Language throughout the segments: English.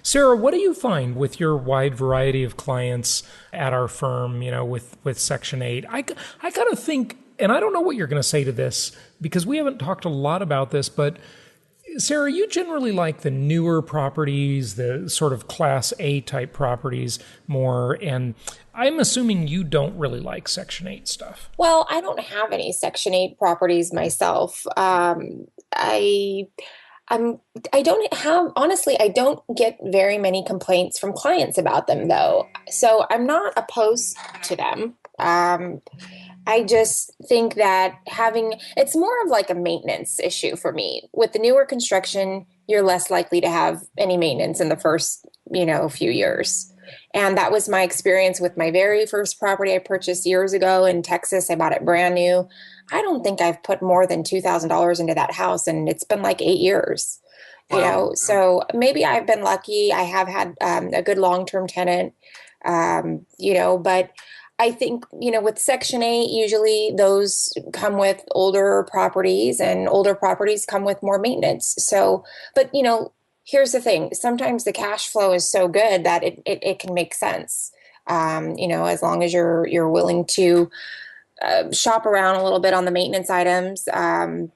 Sara, what do you find with your wide variety of clients at our firm, with Section 8? I got to think, and I don't know what you're going to say to this because we haven't talked a lot about this, but Sara, you generally like the newer properties, the sort of Class A type properties more, and I'm assuming you don't really like Section 8 stuff. Well, I don't have any Section 8 properties myself. I I'm I don't have honestly, I don't get very many complaints from clients about them though. So I'm not opposed to them. I just think that having it's more of like a maintenance issue for me. With the newer construction, you're less likely to have any maintenance in the first, few years. And that was my experience with my very first property I purchased years ago in Texas. I bought it brand new. I don't think I've put more than $2,000 into that house, and it's been like 8 years. Wow. So maybe I've been lucky. I have had a good long-term tenant, but I think, with Section 8, usually those come with older properties and older properties come with more maintenance. So, but, here's the thing. Sometimes the cash flow is so good that it can make sense. As long as you're willing to shop around a little bit on the maintenance items. I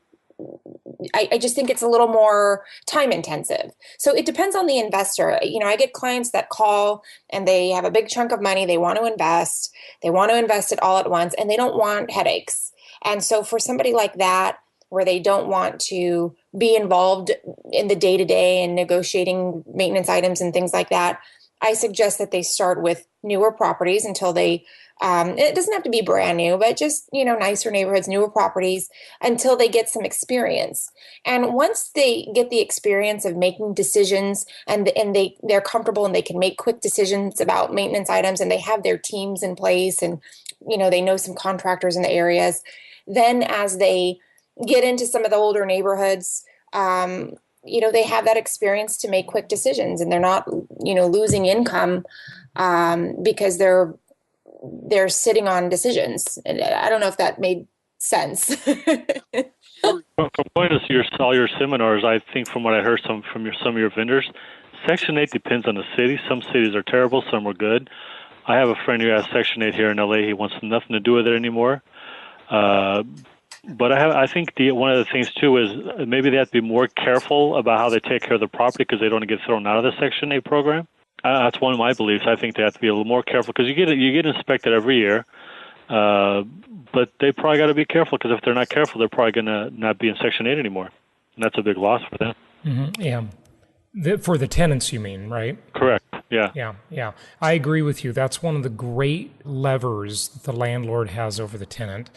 just think it's a little more time intensive. So it depends on the investor. I get clients that call and they have a big chunk of money they want to invest. They want to invest it all at once and they don't want headaches. And so for somebody like that, where they don't want to be involved in the day to day and negotiating maintenance items and things like that, I suggest that they start with newer properties until it doesn't have to be brand new, but just, nicer neighborhoods, newer properties until they get some experience. And once they get the experience of making decisions and they're comfortable and they can make quick decisions about maintenance items and they have their teams in place and, they know some contractors in the areas, then as they get into some of the older neighborhoods, they have that experience to make quick decisions and they're not, losing income because they're sitting on decisions. And I don't know if that made sense. From going to all your seminars, I think from what I heard some of your vendors, Section 8 depends on the city. Some cities are terrible, some are good. I have a friend who has Section 8 here in LA. He wants nothing to do with it anymore. But I think one of the things, too, is maybe they have to be more careful about how they take care of the property because they don't want to get thrown out of the Section 8 program. That's one of my beliefs. I think they have to be a little more careful because you get inspected every year. But they probably got to be careful because if they're not careful, they're probably going to not be in Section 8 anymore. And that's a big loss for them. Mm-hmm. Yeah. For the tenants, you mean, right? Correct. Yeah. Yeah. I agree with you. That's one of the great levers the landlord has over the tenant.